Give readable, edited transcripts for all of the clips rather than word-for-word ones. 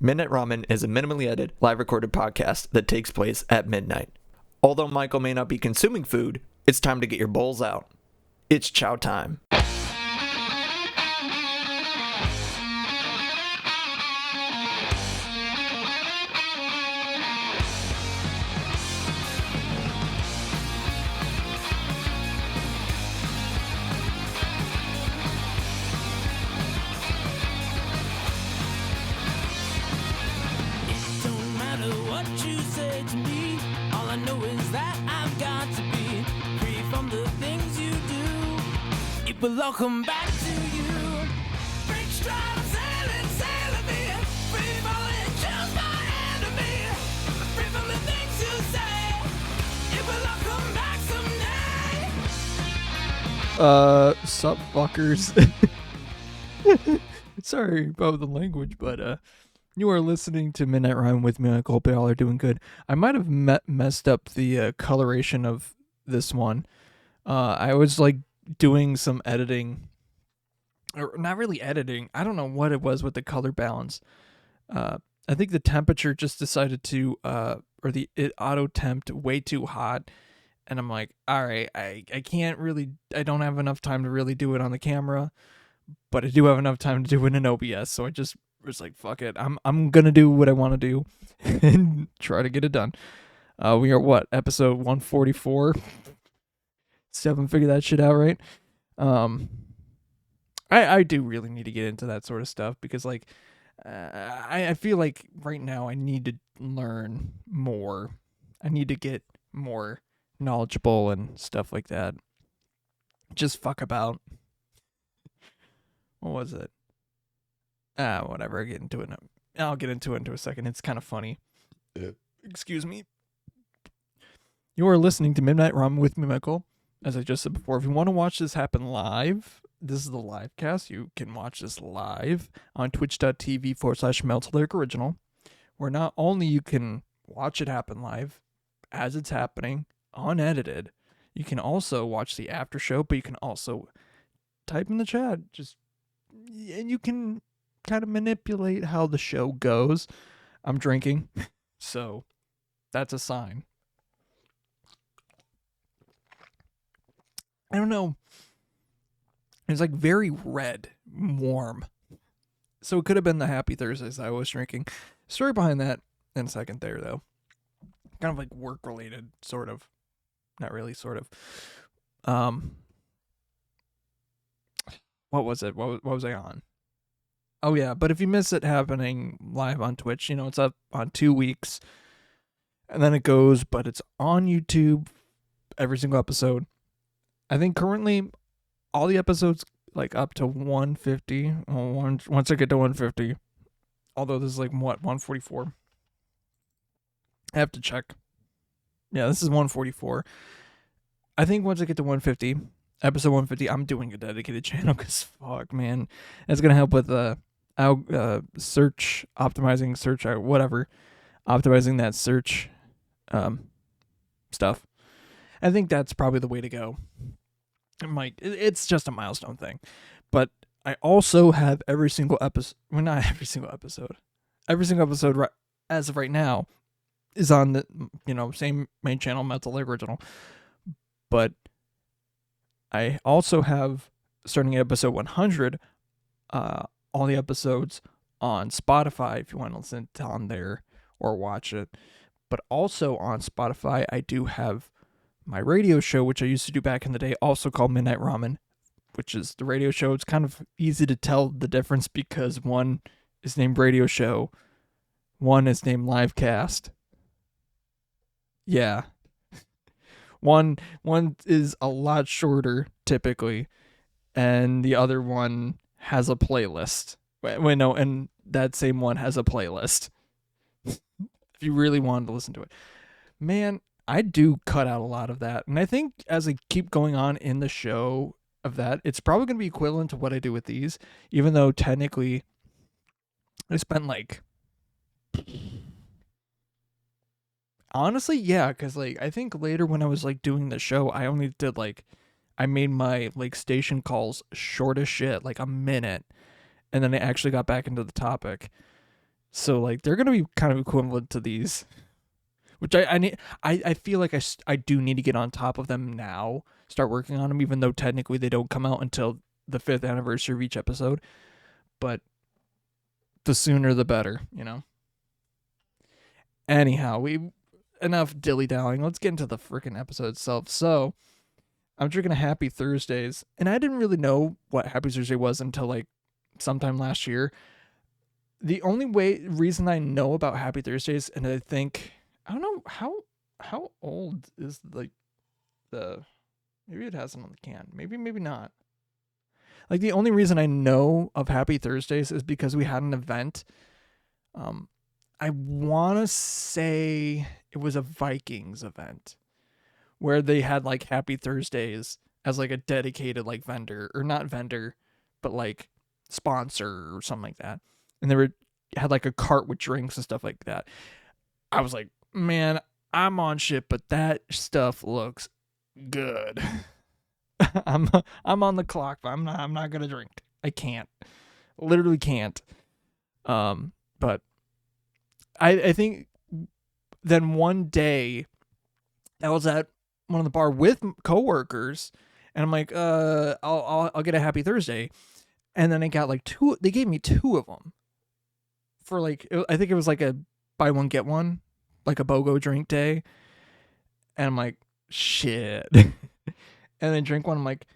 Midnight Ramen is a minimally edited, live recorded podcast that takes place at midnight. Although Michael may not be consuming food, it's time to get your bowls out. It's chow time. But I'll come back to you. Break stride, I'm sailing me. Free falling, choose my enemy. Free from the things you say. It will all come back someday. Sup fuckers. Sorry about the language, but you are listening to Midnight Rhyme with me. I hope y'all are doing good. I might have messed up the coloration of this one. I was like doing some editing, or not really editing. I don't know what it was with the color balance. I think the temperature just decided to, it auto temped way too hot. And I'm like, all right, I can't really, I don't have enough time to really do it on the camera, but I do have enough time to do it in OBS. So I just was like, fuck it. I'm going to do what I want to do and try to get it done. We are episode 144. Still haven't figured that shit out, right? I do really need to get into that sort of stuff because, like, I feel like right now I need to learn more. I need to get more knowledgeable and stuff like that. Just fuck about. What was it? Whatever. I'll get into it in a second. It's kind of funny. Excuse me. You are listening to Midnight Ramen with me, Michael. As I just said before, if you want to watch this happen live, this is the Livecast. You can watch this live on twitch.tv/MeltLyric where not only you can watch it happen live as it's happening, unedited, you can also watch the after show, but you can also type in the chat, and you can kind of manipulate how the show goes. I'm drinking, so that's a sign. I don't know. It's like very red, warm. So it could have been the Happy Thursdays I was drinking. Story behind that in a second there, though. Kind of like work related, sort of. Not really, sort of. What was it? What was I on? Oh yeah, but if you miss it happening live on Twitch, it's up on 2 weeks. And then it goes, but it's on YouTube, every single episode. I think currently all the episodes like up to 150. Once I get to 150, although this is like 144. I have to check. Yeah, this is 144. I think once I get to 150, episode 150, I'm doing a dedicated channel because fuck, man, it's gonna help with search optimizing, optimizing that search stuff. I think that's probably the way to go. It's just a milestone thing. But I also have every single episode, well, not every single episode. Every single episode as of right now is on the, same main channel, MeltLyric. But I also have, starting at episode 100, all the episodes on Spotify if you want to listen to on there or watch it. But also on Spotify, I do have my radio show, which I used to do back in the day, also called Midnight Ramen, which is the radio show. It's kind of easy to tell the difference because one is named radio show, one is named Livecast. Yeah. One is a lot shorter typically, and the other one has a playlist. Wait, no, and that same one has a playlist. If you really wanted to listen to it. Man, I do cut out a lot of that. And I think as I keep going on in the show of that, it's probably going to be equivalent to what I do with these, even though technically I spent like... Honestly, yeah, because I think later when I was doing the show, I only did I made my station calls short as shit, like a minute. And then I actually got back into the topic. So like they're gonna be kind of equivalent to these, which I need. I feel like I do need to get on top of them now. Start working on them, even though technically they don't come out until the 5th anniversary of each episode. But the sooner the better, you know. Anyhow, we enough dilly dallying. Let's get into the freaking episode itself. So I'm drinking a Happy Thursdays, and I didn't really know what Happy Thursday was until like sometime last year. The only reason I know about Happy Thursdays, and I think I don't know how old is like the maybe it has it on the can, maybe not. Like the only reason I know of Happy Thursdays is because we had an event. I want to say it was a Vikings event where they had like Happy Thursdays as like a dedicated like vendor, or not vendor, but like sponsor or something like that. And had like a cart with drinks and stuff like that. I was like, man, I'm on shit, but that stuff looks good. I'm on the clock, but I'm not gonna drink. I can't. Literally can't. But I think then one day I was at one of the bar with coworkers, and I'm like, I'll get a Happy Thursday, and then I got like two. They gave me two of them for like I think it was like a buy one get one, like a BOGO drink day, and I'm like, shit, and then drink one. I'm like,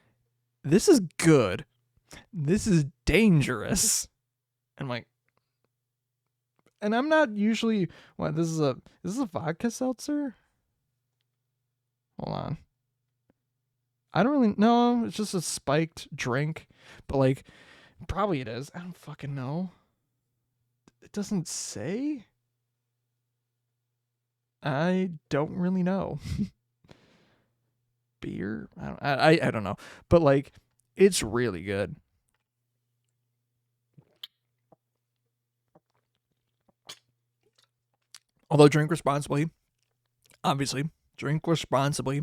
this is good. This is dangerous. And I'm like, and I'm not usually what this is a vodka seltzer. Hold on. I don't really know. It's just a spiked drink, but like, probably it is. I don't fucking know. It doesn't say. I don't really know. Beer? I don't know, but like, it's really good. Although drink responsibly, obviously, drink responsibly.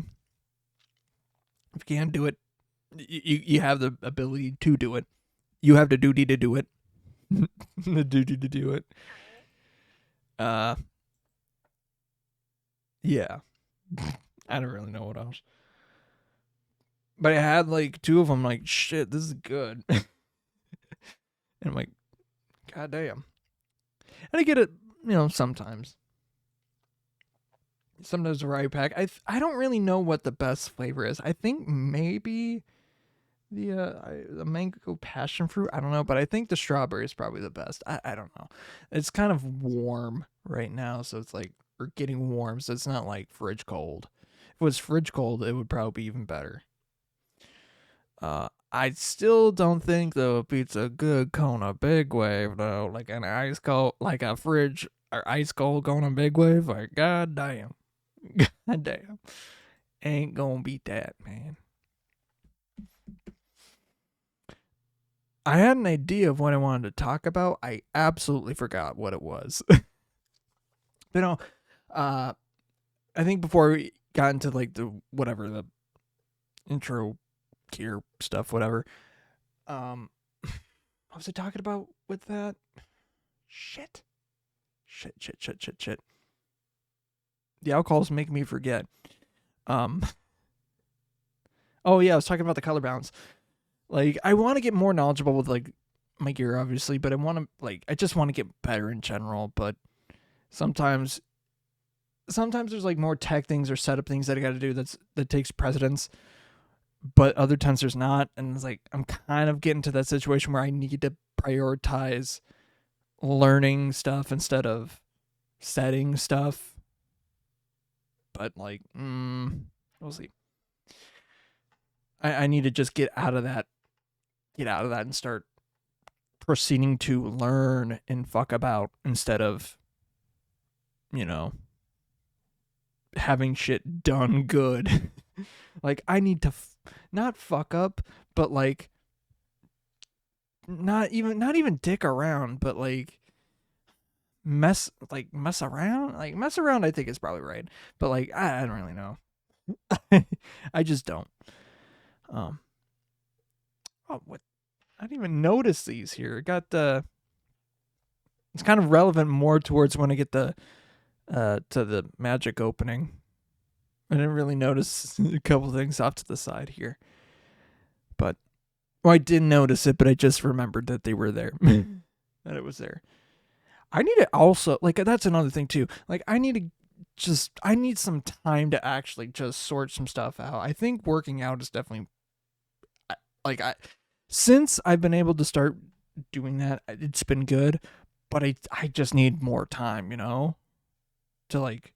If you can't do it, you have the ability to do it. You have the duty to do it. The duty to do it. Yeah. I don't really know what else. But I had like two of them, like, shit, this is good. And I'm like, god damn. And I get it, sometimes. Sometimes a variety pack. I don't really know what the best flavor is. I think maybe the mango passion fruit. I don't know, but I think the strawberry is probably the best. I don't know. It's kind of warm right now, so it's like we're getting warm, so it's not like fridge cold. If it was fridge cold, it would probably be even better. I still don't think though beats a good Kona Big Wave though, like an ice cold, like a fridge or ice cold Kona Big Wave. Like god damn. God damn. Ain't gonna beat that, man. I had an idea of what I wanted to talk about. I absolutely forgot what it was. I think before we got into like the intro gear stuff, whatever. What was I talking about with that? Shit. The alcohol's making me forget. Oh yeah, I was talking about the color balance. Like, I want to get more knowledgeable with like my gear, obviously, but I just want to get better in general. But sometimes there's like more tech things or setup things that I got to do that takes precedence. But other times there's not, and it's like I'm kind of getting to that situation where I need to prioritize learning stuff instead of setting stuff. But like, we'll see. I need to just get out of that and start proceeding to learn and fuck about instead of, having shit done good. Like, I need to not fuck up, but like, not even dick around, but like mess around. Like, mess around I think is probably right, but like I don't really know. I just don't. What? I didn't even notice these here. Got the It's kind of relevant more towards when I get to the magic opening. I didn't really notice a couple things off to the side here. But, well, I didn't notice it, but I just remembered that they were there. That it was there. I need to also, like, that's another thing too. Like, I need some time to actually just sort some stuff out. I think working out is definitely, since I've been able to start doing that, it's been good, but I just need more time, to like,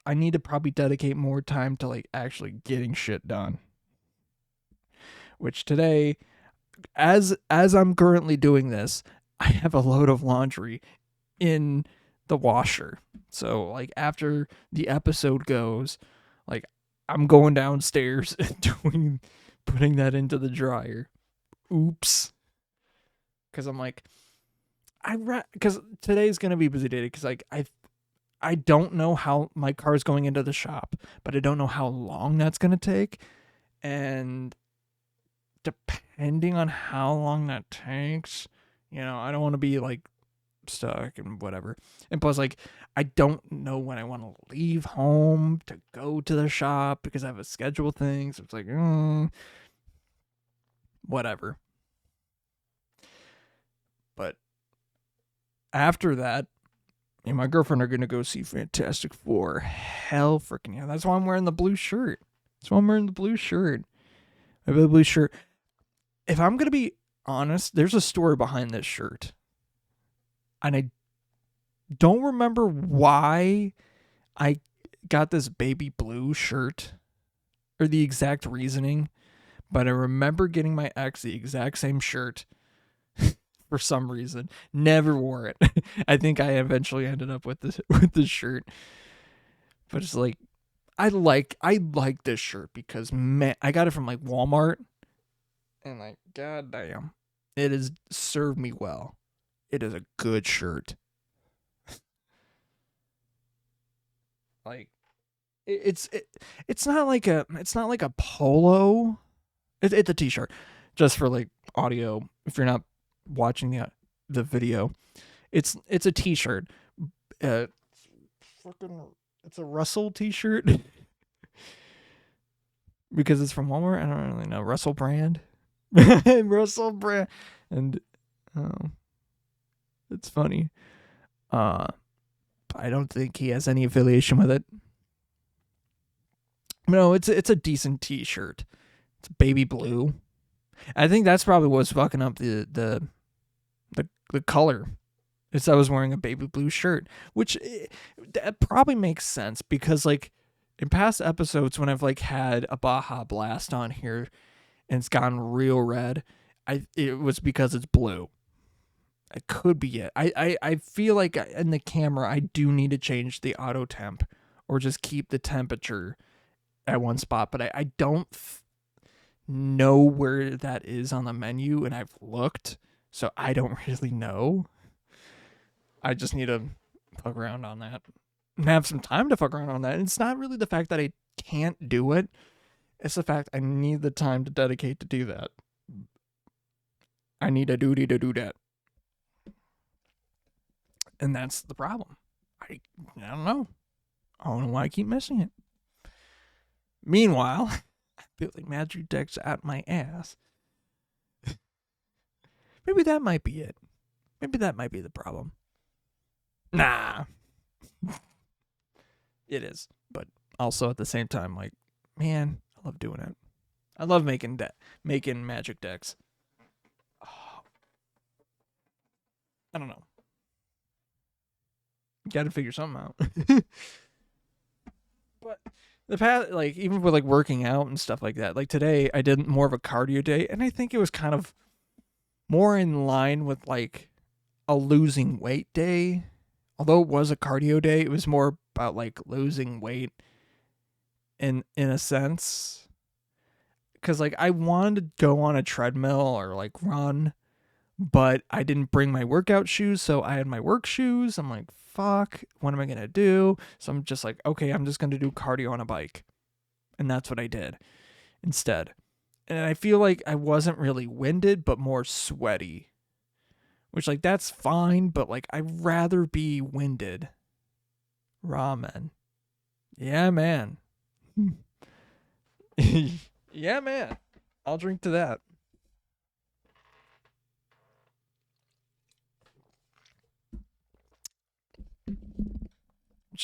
I need to probably dedicate more time to like actually getting shit done. Which today, as I'm currently doing this, I have a load of laundry in the washer. So like after the episode goes, like I'm going downstairs and putting that into the dryer. Oops. Because I'm like, because today's gonna be a busy day. Because like I don't know how my car's going into the shop, but I don't know how long that's gonna take, and depending on how long that takes, I don't want to be like stuck and whatever. And plus, like, I don't know when I want to leave home to go to the shop because I have a schedule thing. So it's like, whatever. But after that, me and my girlfriend are going to go see Fantastic Four. Hell freaking yeah. That's why I'm wearing the blue shirt. I have a blue shirt. If I'm going to be honest, there's a story behind this shirt. And I don't remember why I got this baby blue shirt or the exact reasoning, but I remember getting my ex the exact same shirt for some reason. Never wore it. I think I eventually ended up with this shirt. But it's like I like this shirt because, man, I got it from like Walmart, and like, goddamn, it has served me well. It is a good shirt. Like, it's not like a polo. It's a t-shirt, just for like audio. If you're not watching the video, it's a t-shirt. It's a Russell t-shirt because it's from Walmart. I don't really know. Russell brand. Russell brand. And it's funny. I don't think he has any affiliation with it. No, it's a decent t-shirt. It's baby blue. I think that's probably what's fucking up the color. Is I was wearing a baby blue shirt, which that probably makes sense because like in past episodes when I've like had a Baja Blast on here and it's gone real red, it was because it's blue. It could be it. I feel like in the camera I do need to change the auto temp or just keep the temperature at one spot, but I don't know where that is on the menu, and I've looked, so I don't really know. I just need to fuck around on that and have some time to fuck around on that. And it's not really the fact that I can't do it. It's the fact I need the time to dedicate to do that. I need a duty to do that. And that's the problem. I don't know. I don't know why I keep missing it. Meanwhile, I feel like Magic Deck's out my ass. Maybe that might be it. Maybe that might be the problem. Nah. It is. But also at the same time, like, man, I love doing it. I love making Magic Decks. Oh. I don't know. Got to figure something out. But the past, like, even with like working out and stuff like that, like today I did more of a cardio day, and I think it was kind of more in line with like a losing weight day. Although it was a cardio day, it was more about like losing weight in a sense. Cause like I wanted to go on a treadmill or like run, but I didn't bring my workout shoes, so I had my work shoes. I'm like, fuck, what am I gonna do? So I'm just like, okay, I'm just gonna do cardio on a bike. And that's what I did instead. And I feel like I wasn't really winded, but more sweaty, which like that's fine, but like I'd rather be winded. Ramen. Yeah, man. Yeah, man. I'll drink to that.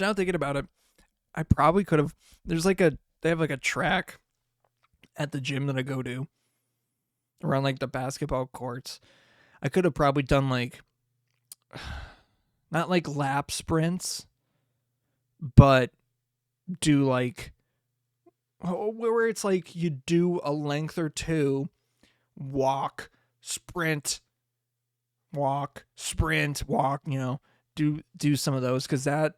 Now thinking about it, I probably could have. They have like a track at the gym that I go to around like the basketball courts. I could have probably done like not like lap sprints, but do like where it's like you do a length or two, walk, sprint, walk, sprint, walk, do some of those because that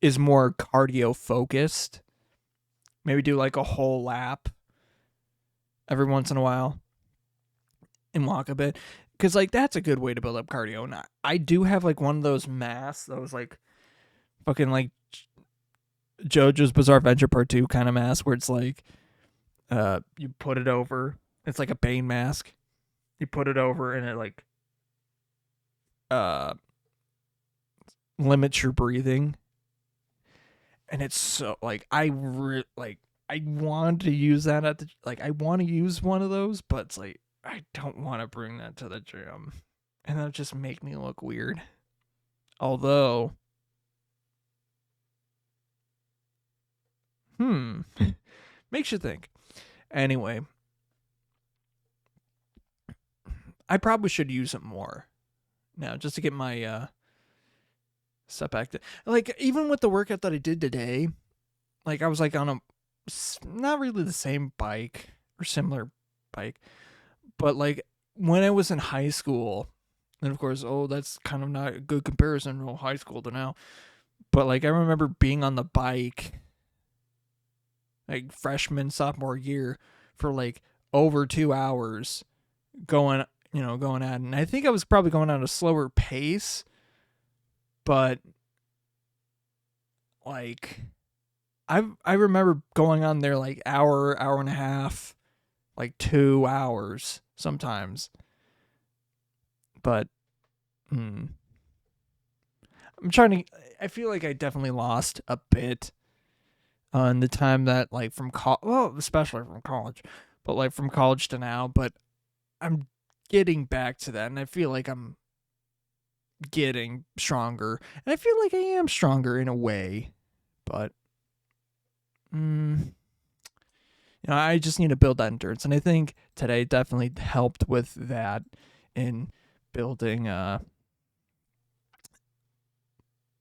is more cardio focused. Maybe do like a whole lap every once in a while and walk a bit. Because like that's a good way to build up cardio. And I do have like one of those masks, those like fucking like JoJo's Bizarre Adventure Part 2 kind of mask where it's like you put it over. It's like a Bane mask. You put it over and it like limits your breathing. And it's so like I want to use that I want to use one of those, but it's like I don't want to bring that to the gym, and that'll just make me look weird. Although, makes you think. Anyway, I probably should use it more now, just to get my step back to like even with the workout that I did today. Like I was like on a not really the same bike or similar bike, but like when I was in high school, and of course, that's kind of not a good comparison from high school to now. But like I remember being on the bike like freshman, sophomore year for like over 2 hours going at it. And I think I was probably going at a slower pace, but like I remember going on there like hour and a half, like 2 hours sometimes. But I feel like I definitely lost a bit on the time that like from especially from college, but like from college to now, but I'm getting back to that and I feel like I'm getting stronger. And I feel like I am stronger in a way, but I just need to build that endurance, and I think today definitely helped with that in building not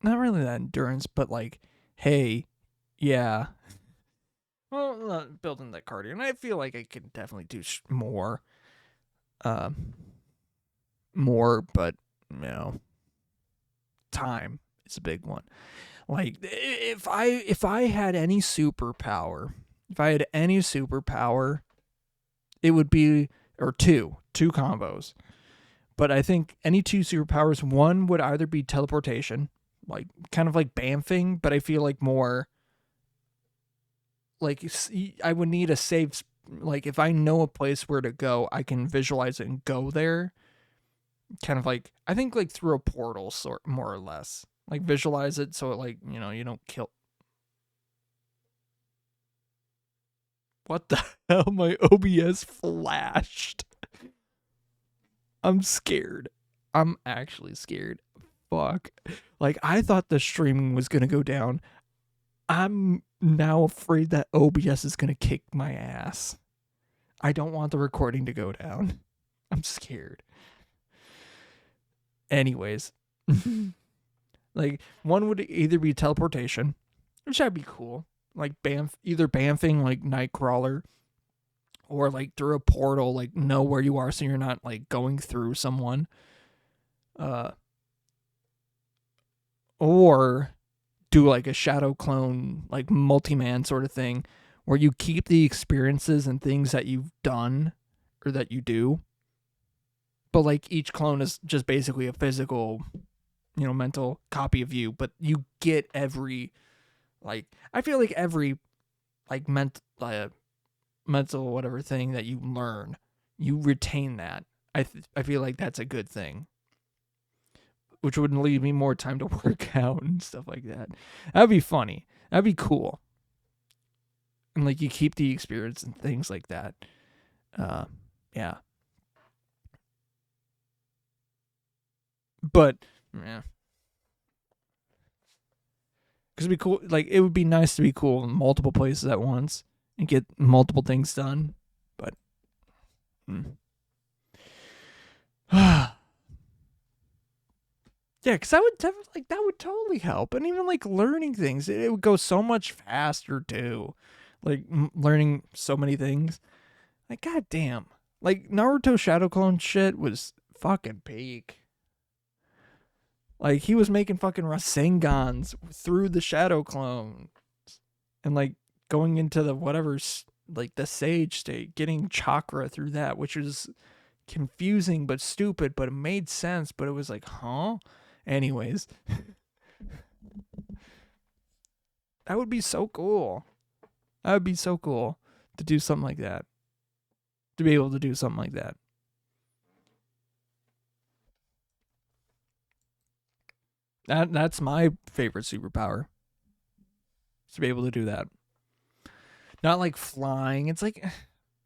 really that endurance, but like, hey, yeah, well, not building that cardio, and I feel like I can definitely do more, but time is a big one. Like if I had any superpower, it would be or two combos. But I think any two superpowers, one would either be teleportation, like kind of like bamfing, but I feel like more like I would need a safe, like if I know a place where to go, I can visualize it and go there. Kind of like I think like through a portal sort more or less. Like visualize it so it like, you don't kill. What the hell? My OBS flashed. I'm scared. I'm actually scared. Fuck. Like I thought the streaming was going to go down. I'm now afraid that OBS is going to kick my ass. I don't want the recording to go down. I'm scared. Anyways, like one would either be teleportation, which would be cool, like either bamfing like Nightcrawler, or like through a portal, like know where you are so you're not like going through someone, or do like a shadow clone, like multi-man sort of thing, where you keep the experiences and things that you've done or that you do. But like each clone is just basically a physical, mental copy of you. But you get every, like, I feel like every, like, mental whatever thing that you learn, you retain that. I feel like that's a good thing. which would leave me more time to work out and stuff like that. That'd be funny. That'd be cool. And like you keep the experience and things like that. Yeah. But yeah. Because it'd be cool. Like it would be nice to be cool in multiple places at once and get multiple things done. But yeah, because that would totally help, and even like learning things, it would go so much faster too. Like learning so many things, like goddamn, like Naruto Shadow Clone shit was fucking peak. Like he was making fucking Rasengans through the Shadow Clones, and like going into the like the Sage state, getting chakra through that, which was confusing but stupid, but it made sense. But it was like, huh? Anyways, that would be so cool. That would be so cool to do something like that. To be able to do something like that. That's my favorite superpower. To be able to do that. Not like flying. It's like,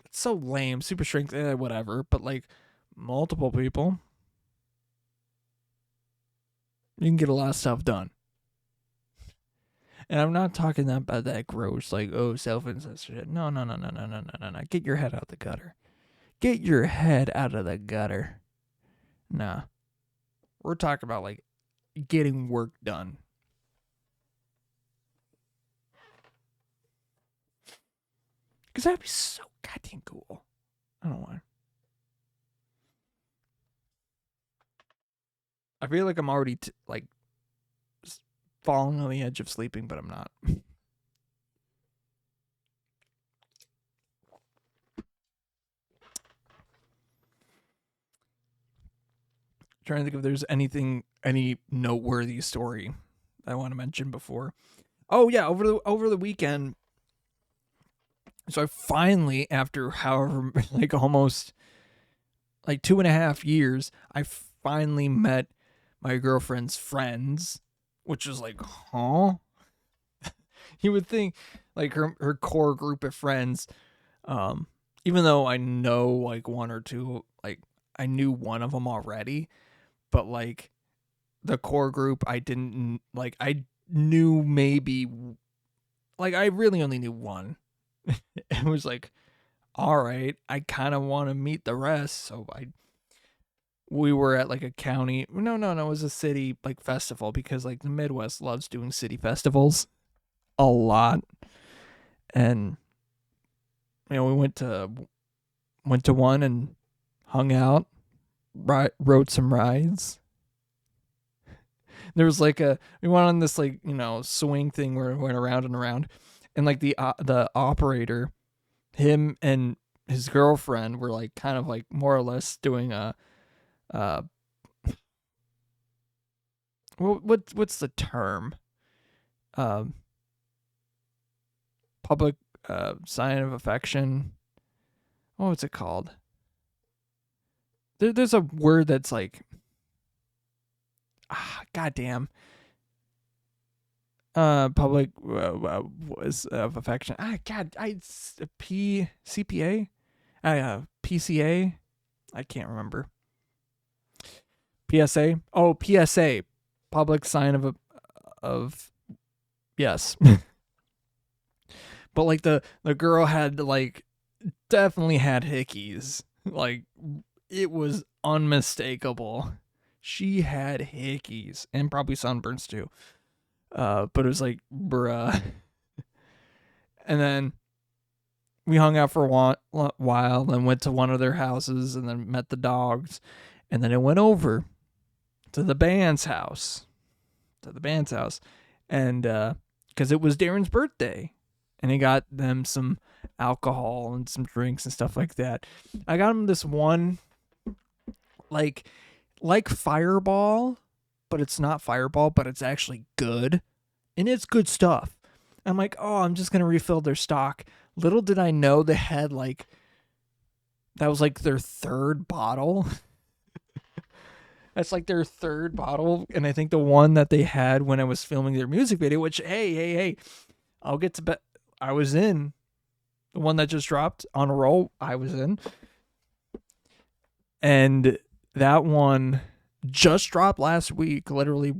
it's so lame. Super strength, whatever. But like multiple people, you can get a lot of stuff done. And I'm not talking about that gross, like, oh, self-incest shit. No. Get your head out the gutter. Get your head out of the gutter. Nah. We're talking about, like, getting work done. Because that'd be so goddamn cool. I don't know why. I feel like I'm already, falling on the edge of sleeping, but I'm not. Trying to think if there's any noteworthy story I want to mention before. Oh yeah, over the weekend. So I finally, after however like almost like 2.5 years, I finally met my girlfriend's friends, which was like, huh? You would think like her core group of friends, even though I know like one or two, like I knew one of them already, but like the core group I didn't like. I knew maybe like I really only knew one. It was like, all right, I kind of want to meet the rest, so we were at like a county. No, it was a city like festival, because like the Midwest loves doing city festivals a lot. And you know, we went to one and hung out, rode some rides. There was like we went on this like, you know, swing thing where we went around and around, and like the operator, him and his girlfriend were like kind of like more or less doing a what's the term? Public sign of affection. What's it called? There's a word that's like, goddamn. Public was of affection. CPA, PCA. I can't remember. PSA. Oh, PSA. Public sign of yes. But like the girl had like definitely had hickeys. Like it was unmistakable. She had hickeys and probably sunburns too. But it was like, bruh. And then we hung out for a while, then went to one of their houses, and then met the dogs, and then it went over to the band's house. And because it was Darren's birthday, and he got them some alcohol and some drinks and stuff like that. I got him this one like Fireball, but it's not Fireball, but it's actually good, and it's good stuff. I'm like, oh, I'm just gonna refill their stock. Little did I know they had like, that was like their third bottle. That's like their third bottle, and I think the one that they had when I was filming their music video, which hey, I'll get to bet I was in. The one that just dropped on a roll, I was in. And that one just dropped last week, literally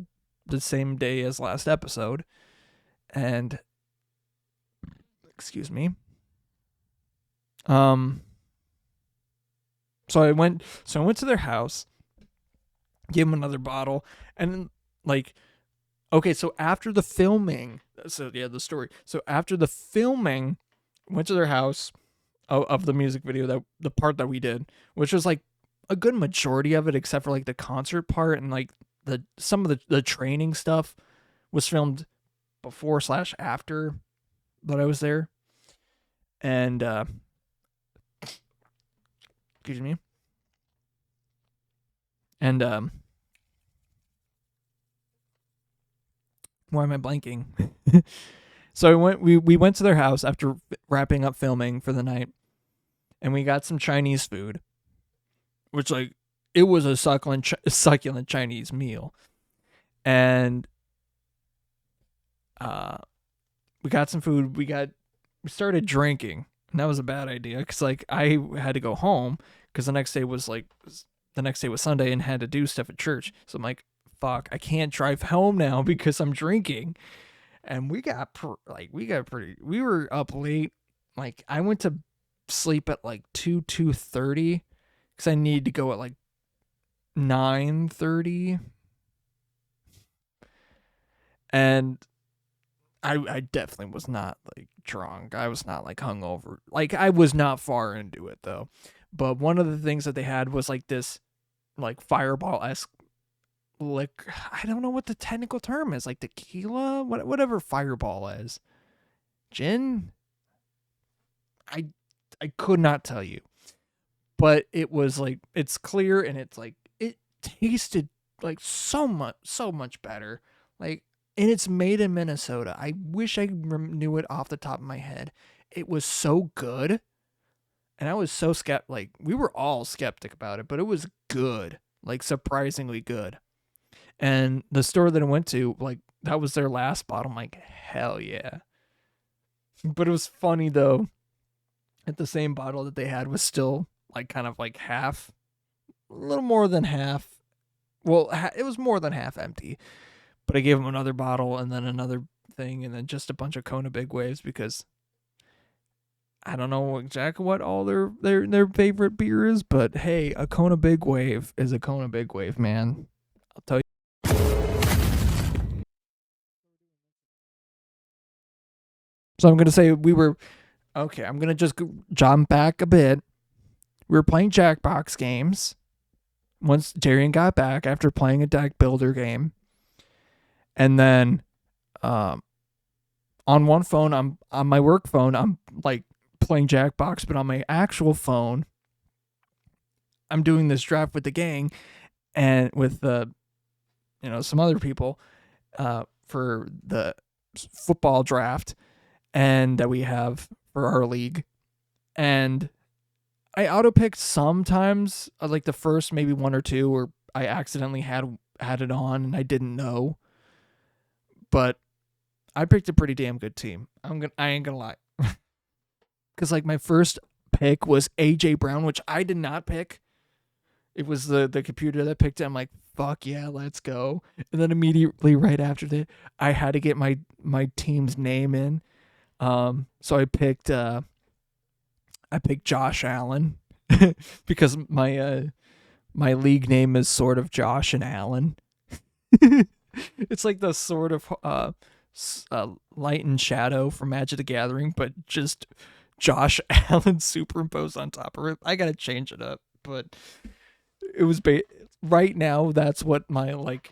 the same day as last episode. And excuse me. So I went to their house, gave them another bottle, and like, okay, so after the filming, the story. So after the filming, went to their house of the music video, the part that we did, which was like a good majority of it, except for like the concert part and like some of the training stuff was filmed before/after that I was there. And excuse me. And why am I blanking? So we went to their house after wrapping up filming for the night, and we got some Chinese food, which like it was a succulent Chinese meal, and we got some food. We started drinking, and that was a bad idea because like I had to go home because the next day was Sunday and had to do stuff at church. So I'm like, fuck, I can't drive home now because I'm drinking. And we were up late. Like I went to sleep at like 2:30 because I need to go at like 9:30. And I definitely was not like drunk. I was not like hungover. Like I was not far into it though. But one of the things that they had was like this like fireball-esque, like I don't know what the technical term is, like tequila, whatever fireball is. Gin? I could not tell you. But it was like, it's clear and it's like it tasted like so much better. Like, and it's made in Minnesota. I wish I knew it off the top of my head. It was so good. And I was so like we were all skeptic about it, but it was good. Like surprisingly good. And the store that I went to, like, that was their last bottle. I'm like, hell yeah. But it was funny, though, that the same bottle that they had was still, like, kind of like half, a little more than half. Well, it was more than half empty. But I gave them another bottle and then another thing and then just a bunch of Kona Big Waves because I don't know exactly what all their favorite beer is. But, hey, a Kona Big Wave is a Kona Big Wave, man. I'll tell you. So I'm going to say I'm going to just jump back a bit. We were playing Jackbox games once Darian got back after playing a deck builder game. And then on one phone, I'm on my work phone, I'm like playing Jackbox, but on my actual phone, I'm doing this draft with the gang and with some other people for the football draft and that we have for our league. And I auto-picked sometimes, like the first maybe one or two where I accidentally had it on and I didn't know. But I picked a pretty damn good team. I ain't gonna lie. Because like my first pick was AJ Brown, which I did not pick. It was the computer that picked it. I'm like, fuck yeah, let's go. And then immediately right after that, I had to get my team's name in. So I picked Josh Allen because my league name is sort of Josh and Allen. It's like the sort of light and shadow from Magic the Gathering, but just Josh Allen superimposed on top of it. I gotta change it up, but it was right now. That's what my like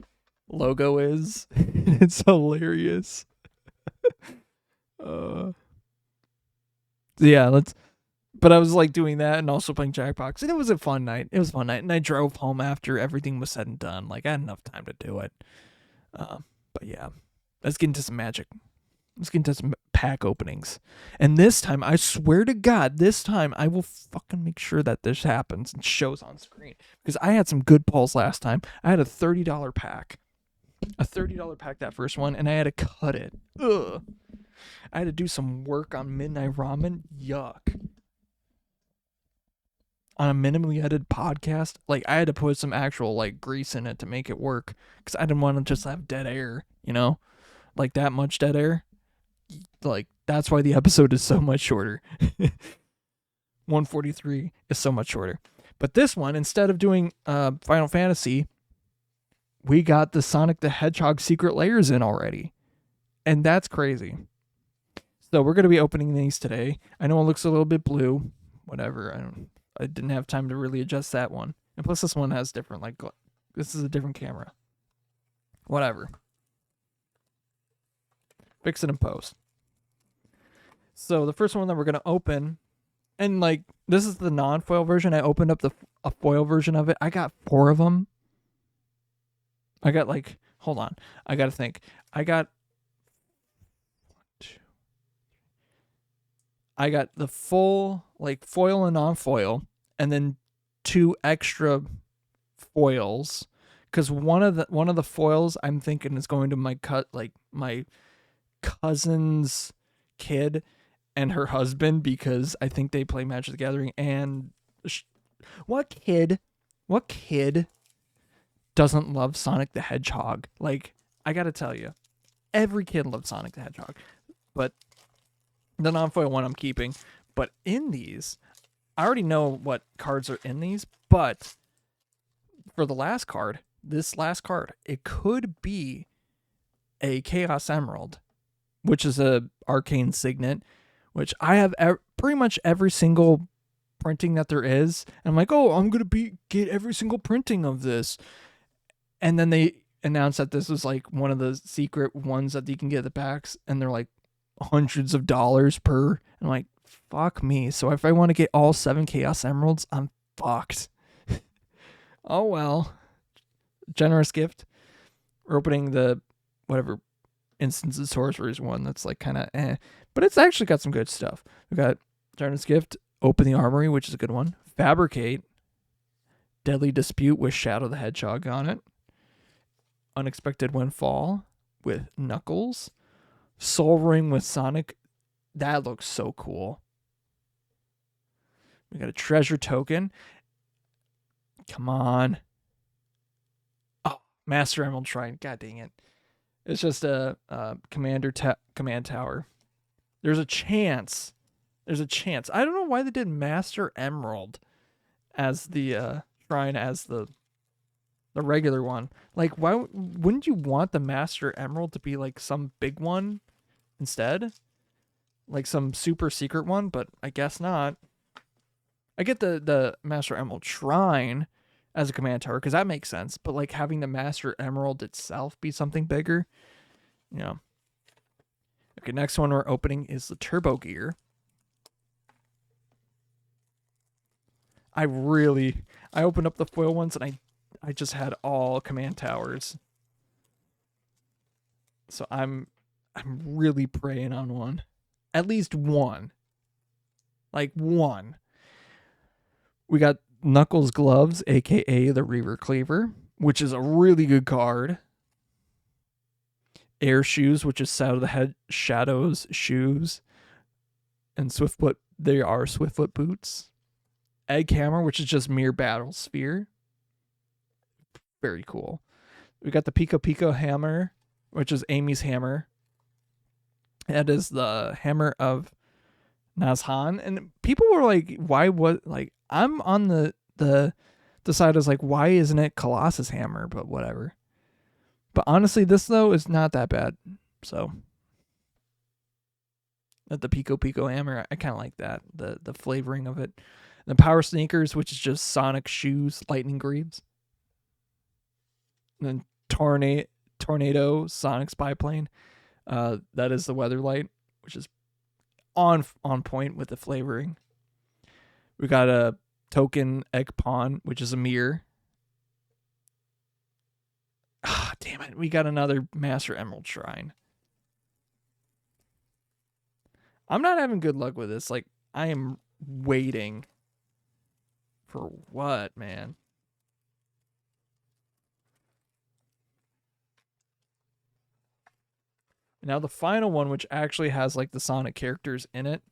logo is. It's hilarious. Yeah, but I was like doing that and also playing Jackbox, and it was a fun night. And I drove home after everything was said and done. Like I had enough time to do it. But yeah, let's get into some Magic. Let's get into some pack openings. And this time, I swear to God, this time I will fucking make sure that this happens and shows on screen. Because I had some good pulls last time. I had a $30 pack. A $30 pack, that first one, and I had to cut it. Ugh. I had to do some work on Midnight Ramen. Yuck. On a minimally edited podcast, like, I had to put some actual, like, grease in it to make it work. Because I didn't want to just have dead air, you know? Like, that much dead air. Like, that's why the episode is so much shorter. 143 is so much shorter. But this one, instead of doing Final Fantasy, we got the Sonic the Hedgehog secret layers in already. And that's crazy. So we're going to be opening these today. I know it looks a little bit blue. Whatever. I didn't have time to really adjust that one. And plus this one has different, like, this is a different camera. Whatever. Fix it in post. So the first one that we're going to open, and, like, this is the non-foil version. I opened up a foil version of it. I got 4 of them. I got, like, hold on. I got to think. I got the full, like, foil and non-foil, and then 2 extra foils. Because one of the foils I'm thinking is going to my cousin's kid and her husband, because I think they play Magic the Gathering. And what kid doesn't love Sonic the Hedgehog? Like, I gotta tell you, every kid loves Sonic the Hedgehog. But the non-foil one I'm keeping. But in these, I already know what cards are in these, but for this last card, it could be a Chaos Emerald, which is a arcane signet, which I have pretty much every single printing that there is. And I'm like, oh, I'm gonna get every single printing of this. And then they announced that this was, like, one of the secret ones that you can get at the packs, and they're like hundreds of dollars per. And I'm like, fuck me. So if I want to get all 7 Chaos Emeralds, I'm fucked. Oh well. Generous gift. We're opening the whatever Instance of Sorcerer's one that's, like, kind of but it's actually got some good stuff. We got Generous Gift, Open the Armory, which is a good one. Fabricate, Deadly Dispute with Shadow the Hedgehog on it. Unexpected Windfall with Knuckles. Soul Ring with Sonic. That looks so cool. We got a Treasure Token. Come on. Oh, Master Emerald Shrine. God dang it. It's just a command tower. There's a chance. I don't know why they did Master Emerald as the shrine as the regular one. Like, why wouldn't you want the Master Emerald to be, like, some big one instead? Like some super secret one, but I guess not. I get the Master Emerald Shrine as a command tower, because that makes sense. But, like, having the Master Emerald itself be something bigger, you know. Okay, next one we're opening is the Turbo Gear. I opened up the foil ones, and I just had all command towers. So I'm really praying on one. At least one. Like, one. We got Knuckles Gloves, aka the Reaver Cleaver, which is a really good card. Air Shoes, which is out of the Shadow's shoes. And Swiftfoot, they are Swiftfoot boots. Egg Hammer, which is just mere battle sphere. Very cool. We got the Pico Pico Hammer, which is Amy's hammer. That is the hammer of Nazhan. And people were like, why what, like, I'm on the side is like, why isn't it Colossus hammer? But whatever. But honestly, this though is not that bad. So the Pico Pico hammer, I kind of like that. The flavoring of it. The Power Sneakers, which is just Sonic shoes, lightning greaves. And then Tornado Sonic Spy Plane. That is the Weather Light, which is on point with the flavoring. We got a Token Egg Pawn, which is a mirror. Ah, damn it. We got another Master Emerald Shrine. I'm not having good luck with this. Like, I am waiting for what, man? Now the final one, which actually has like the Sonic characters in it,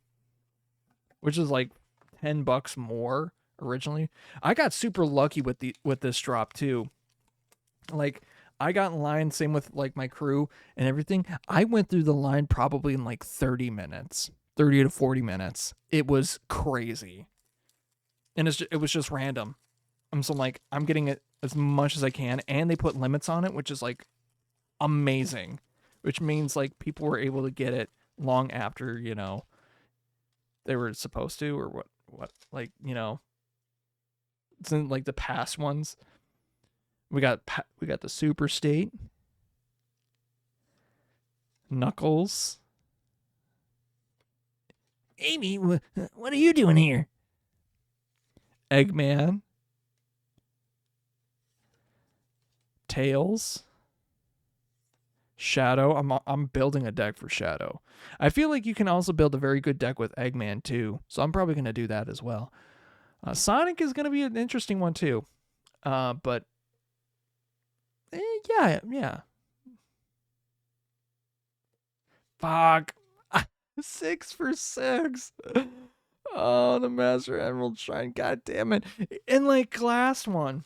which is like $10 more originally. I got super lucky with this drop too. Like, I got in line, same with like my crew and everything. I went through the line probably in like 30 minutes, 30 to 40 minutes. It was crazy. And it was just random. So I'm like, I'm getting it as much as I can. And they put limits on it, which is like amazing. Which means like people were able to get it long after, they were supposed to, or what, like, it's in like the past ones. We got the Super State, Knuckles. Amy, what are you doing here? Eggman, Tails, Shadow. I'm building a deck for Shadow. I feel like you can also build a very good deck with Eggman too, so I'm probably gonna do that as well. Sonic is gonna be an interesting one too, but yeah. Fuck. 6 for 6. Oh, the Master Emerald Shrine. God damn it. And like last one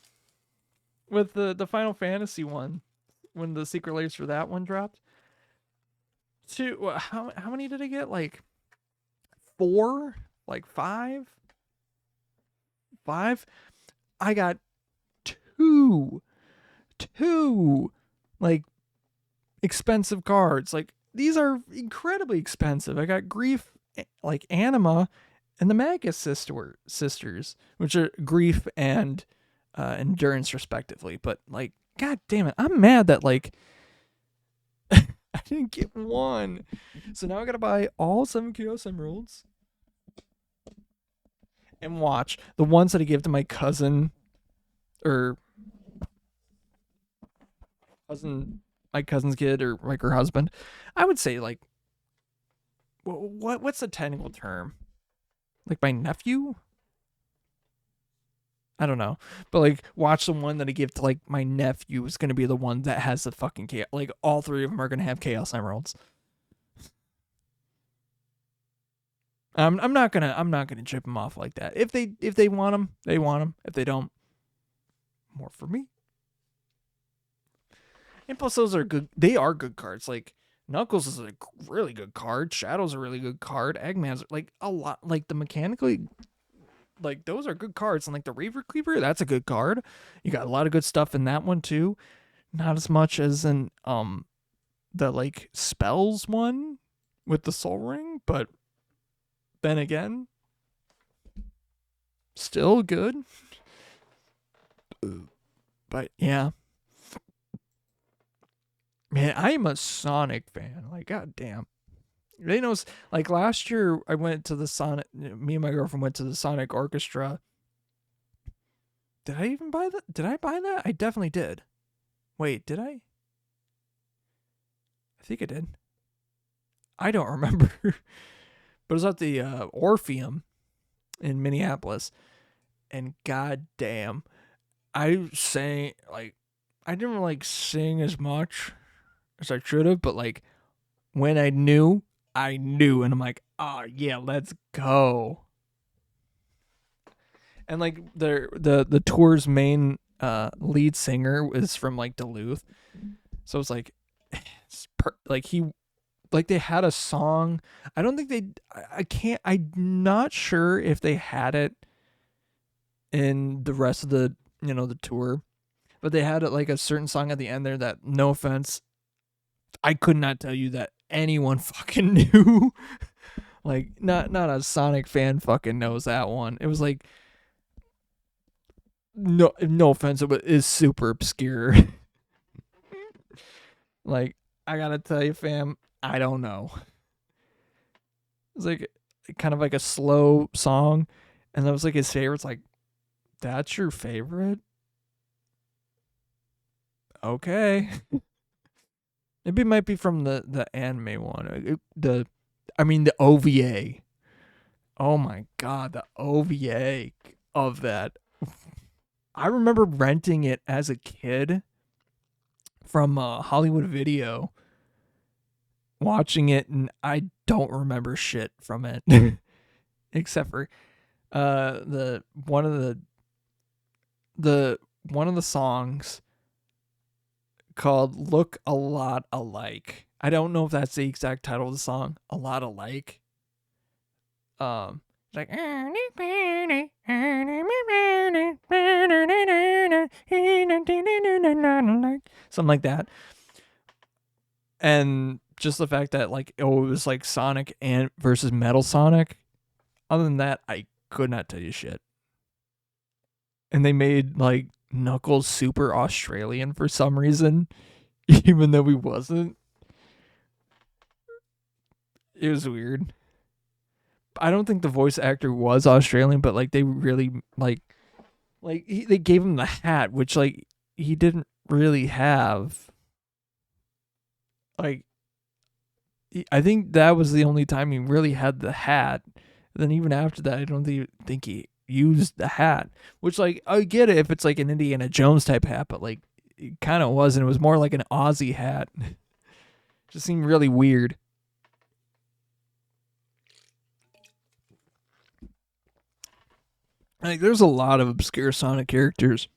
with the Final Fantasy one, when the secret layers for that one dropped. How many did I get? Like 4? Like 5? 5? I got 2 like expensive cards. Like, these are incredibly expensive. I got Grief, like Anima, and the Magus sisters, which are Grief and Endurance respectively. But like, god damn it, I'm mad that like I didn't get one. So now I gotta buy all 7 Chaos Emeralds and watch the ones that I gave to my cousin, or my cousin's kid, or like her husband. I would say like, what's the technical term? Like my nephew? I don't know, but like, watch the one that I give to like my nephew is gonna be the one that has the fucking chaos. Like, all 3 of them are gonna have Chaos Emeralds. I'm not gonna chip them off like that. If they want them, they want them. If they don't, more for me. And plus, those are good. They are good cards. Like, Knuckles is a really good card. Shadow's a really good card. Eggman's like a lot. Like, the mechanically, like, those are good cards. And like the Reaver Cleaver, that's a good card. You got a lot of good stuff in that one too. Not as much as in the like spells one with the Soul Ring, but then again, still good. But yeah. Man, I am a Sonic fan. Like, goddamn. They know, like, last year I went to the Sonic. Me and my girlfriend went to the Sonic Orchestra. Did I even buy that? Did I buy that? I definitely did. Wait, did I? I think I did. I don't remember. But it was at the Orpheum in Minneapolis, and goddamn, I sang like, I didn't like sing as much as I should have, but like, when I knew, and I'm like, oh yeah, let's go. And like, the tour's main lead singer is from like Duluth, so it's like, they had a song. I don't think I'm not sure if they had it in the rest of the the tour, but they had it like a certain song at the end there that, no offense, I could not tell you that anyone fucking knew. Like, not a Sonic fan fucking knows that one. It was like, no offense, but it's super obscure. Like, I gotta tell you, fam, I don't know. It's like kind of like a slow song, and that was like his favorite. It's like, that's your favorite? Okay. Maybe it might be from the anime one. I mean, the OVA. Oh my God, the OVA of that. I remember renting it as a kid from Hollywood Video, watching it, and I don't remember shit from it except for the one of the songs called "Look a Lot Alike." I don't know if that's the exact title of the song. A Lot Alike. Like something like that. And just the fact that like it was like Sonic and versus Metal Sonic. Other than that, I could not tell you shit. And they made like Knuckles super Australian for some reason, even though he wasn't. It was weird. I don't think the voice actor was Australian, but like they really they gave him the hat, which like he didn't really have. Like I think that was the only time he really had the hat. And then even after that, I don't think he used the hat. Which like I get it if it's like an Indiana Jones type hat, but like it kind of wasn't. It was more like an Aussie hat. Just seemed really weird. Like there's a lot of obscure Sonic characters.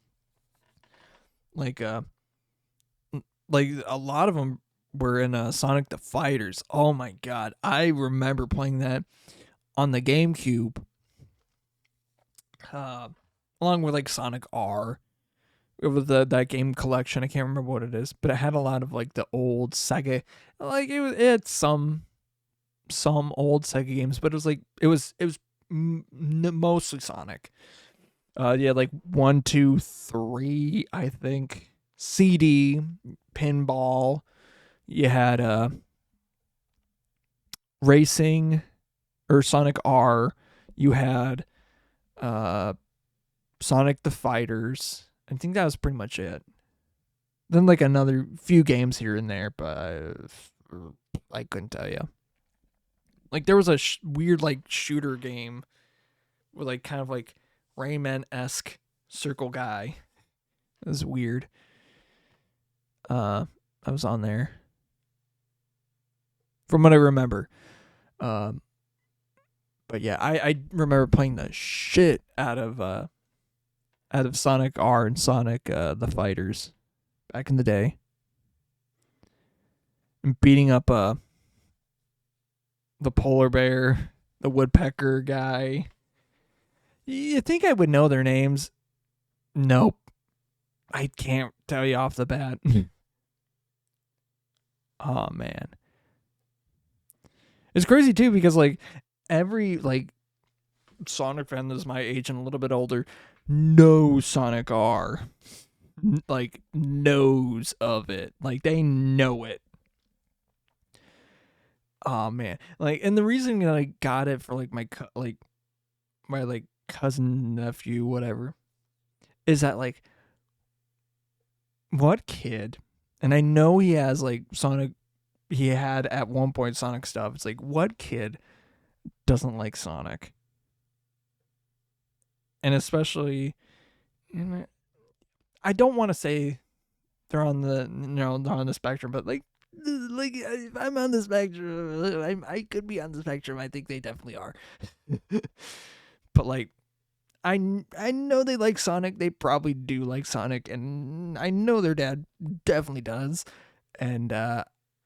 Like a lot of them were in Sonic the Fighters. Oh my God, I remember playing that on the GameCube, along with like Sonic R. It was that game collection. I can't remember what it is, but it had a lot of like the old Sega. Like it had some old Sega games, but it was mostly Sonic. Yeah, like 1, 2, 3, I think. CD, pinball. You had racing or Sonic R. You had Sonic the Fighters. I think that was pretty much it. Then like another few games here and there, but I couldn't tell you. Like there was a weird like shooter game with like kind of like Ramen-esque circle guy. It was weird. I was on there from what I remember. But yeah, I remember playing the shit out of Sonic R and Sonic the Fighters back in the day. And beating up the polar bear, the woodpecker guy. You think I would know their names? Nope. I can't tell you off the bat. Oh man. It's crazy too because like every like Sonic fan that's my age and a little bit older knows Sonic R. Like knows of it. Like they know it. Oh man. Like and the reason that I got it for like my cousin, nephew, whatever, is that like what kid, and I know he has like Sonic, he had at one point Sonic stuff. It's like what kid doesn't like Sonic? And especially, I don't want to say they're on the spectrum, but like if I'm on the spectrum, I could be on the spectrum. I think they definitely are. But like, I know they like Sonic. They probably do like Sonic, and I know their dad definitely does. And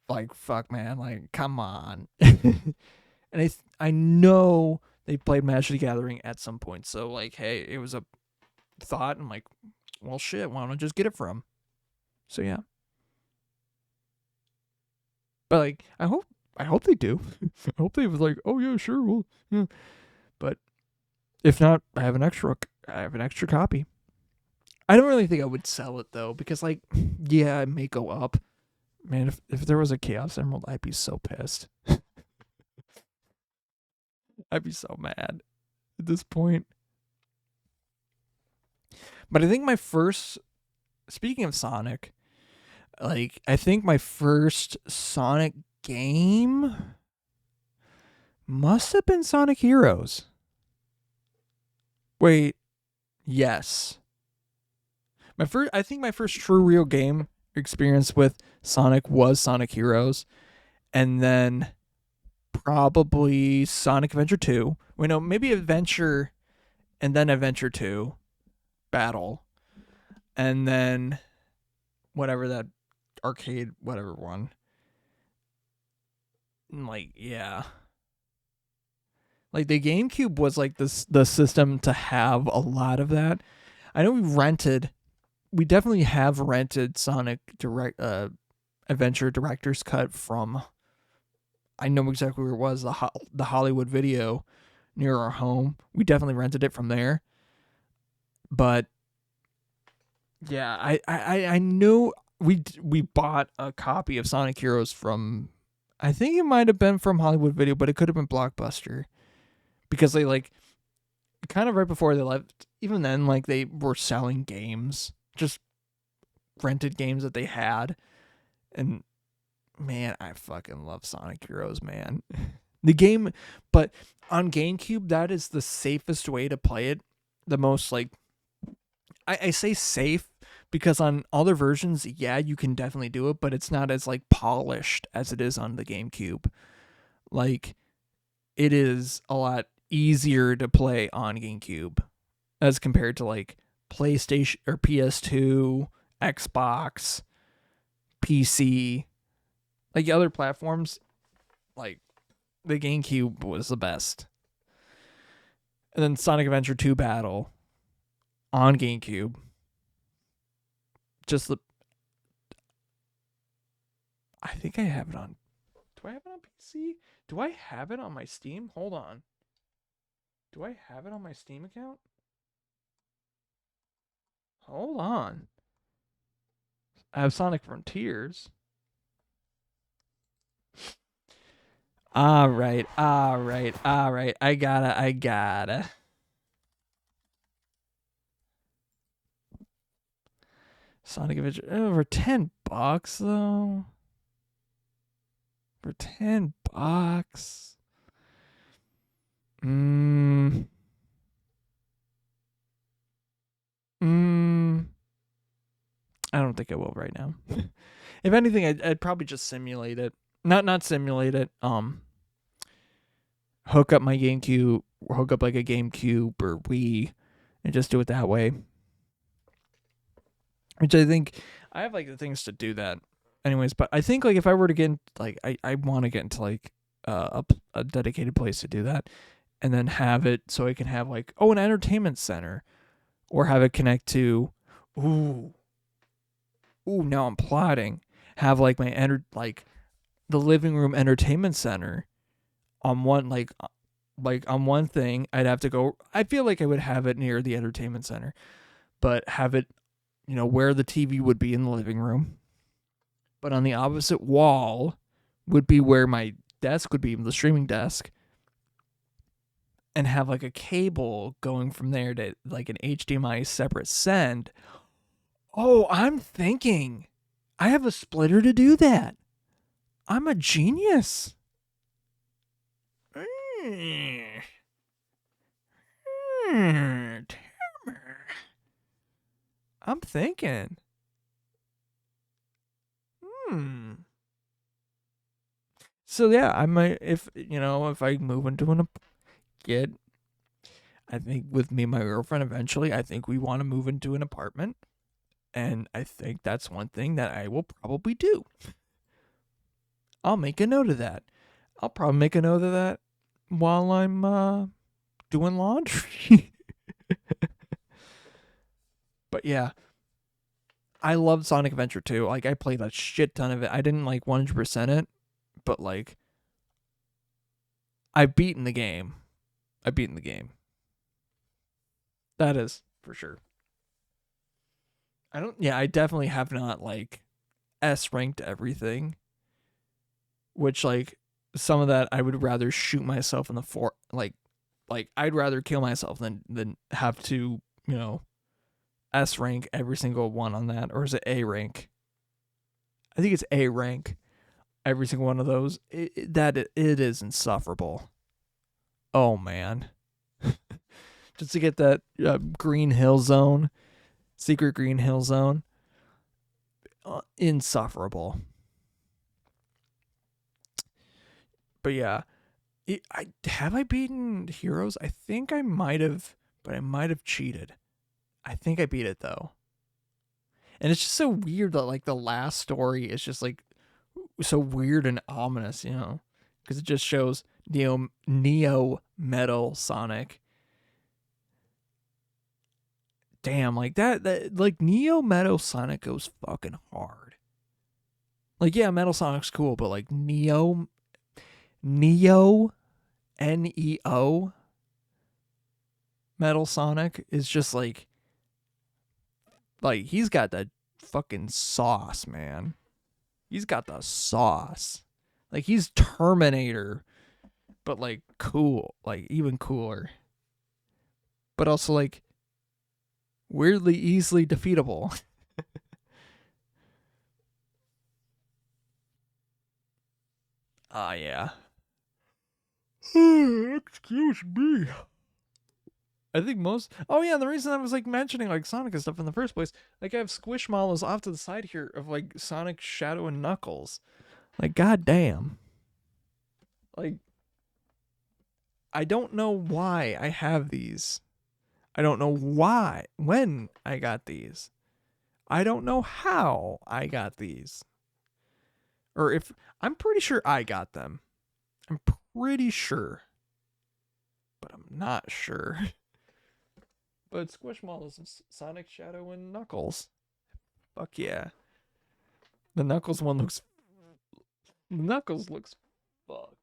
like, fuck, man, like, come on. And I know they played Magic the Gathering at some point. So like, hey, it was a thought. I'm like, well, shit, why don't I just get it from? So yeah. But like, I hope they do. I hope they was like, oh yeah, sure, well, yeah. But if not, I have an extra copy. I don't really think I would sell it though, because like, yeah, it may go up. Man, if there was a Chaos Emerald, I'd be so pissed. I'd be so mad at this point. But I think speaking of Sonic, like, I think my first Sonic game Must have been Sonic Heroes. Wait, yes. I think my first true real game experience with Sonic was Sonic Heroes, and then probably Sonic Adventure 2. Wait, no, maybe Adventure and then Adventure 2 Battle. And then whatever that arcade whatever one. Like, yeah. Like the GameCube was like the system to have a lot of that. I know we definitely have rented Sonic Adventure Director's Cut from, I know exactly where it was, the Hollywood Video near our home. We definitely rented it from there. But yeah, I know we bought a copy of Sonic Heroes from, I think it might have been from Hollywood Video, but it could have been Blockbuster, because they like kind of right before they left. Even then, like they were selling games, just rented games that they had, and man, I fucking love Sonic Heroes, man. The game, but on GameCube, that is the safest way to play it. The most like, I say safe because on other versions, yeah, you can definitely do it, but it's not as like polished as it is on the GameCube. Like, it is a lot easier to play on GameCube as compared to like PlayStation or PS2, Xbox, PC, like other platforms. Like the GameCube was the best. And then Sonic Adventure 2 Battle on GameCube. I think I have it on. Do I have it on PC? Do I have it on my Steam? Hold on. Do I have it on my Steam account? Hold on. I have Sonic Frontiers. All right. I gotta. Sonic Adventure for $10 though. For $10. I don't think I will right now. If anything, I'd probably just simulate it. Not simulate it. Hook up my GameCube, hook up like a GameCube or Wii, and just do it that way. Which I think I have like the things to do that, anyways. But I think like if I were to get into, like I want to get into like a dedicated place to do that, and then have it so I can have like an entertainment center, or have it connect to, now I'm plotting. Have like my the living room entertainment center on one like on one thing. I'd have to go. I feel like I would have it near the entertainment center, but have it, where the TV would be in the living room. But on the opposite wall would be where my desk would be, the streaming desk, and have like a cable going from there to like an HDMI separate send. Oh, I'm thinking I have a splitter to do that. I'm a genius. I'm thinking. So yeah, I might, if I move into I think with me and my girlfriend eventually, I think we want to move into an apartment. And I think that's one thing that I will probably do. I'll make a note of that. I'll probably make a note of that while I'm doing laundry. But yeah, I loved Sonic Adventure 2. Like, I played a shit ton of it. I didn't like 100% it, but like, I've beaten the game. That is for sure. I definitely have not like S ranked everything, which like some of that I would rather shoot myself in the like I'd rather kill myself than have to, S rank every single one on that. Or is it A rank? I think it's A rank every single one of those. It is insufferable. Oh man. Just to get that Green Hill Zone, secret Green Hill Zone. Insufferable. But yeah, have I beaten Heroes? I think I might have, but I might have cheated. I think I beat it though. And it's just so weird that like the last story is just like so weird and ominous, you know, because it just shows Neo Metal Sonic. Damn, like that like Neo Metal Sonic goes fucking hard. Like yeah, Metal Sonic's cool, but like Neo Neo Metal Sonic is just like he's got the fucking sauce, man. He's got the sauce. Like he's Terminator, but like cool, like even cooler. But also like weirdly easily defeatable. Ah, yeah. Excuse me. I think most. Oh yeah, the reason I was like mentioning like Sonic and stuff in the first place, like I have Squishmallows off to the side here of like Sonic, Shadow, and Knuckles. Like goddamn. Like I don't know why I have these. I don't know when I got these. I don't know how I got these. Or if I'm pretty sure I got them. I'm pretty sure. But I'm not sure. But Squishmallows is Sonic, Shadow, and Knuckles. Fuck yeah. The Knuckles one looks... Knuckles looks fucked.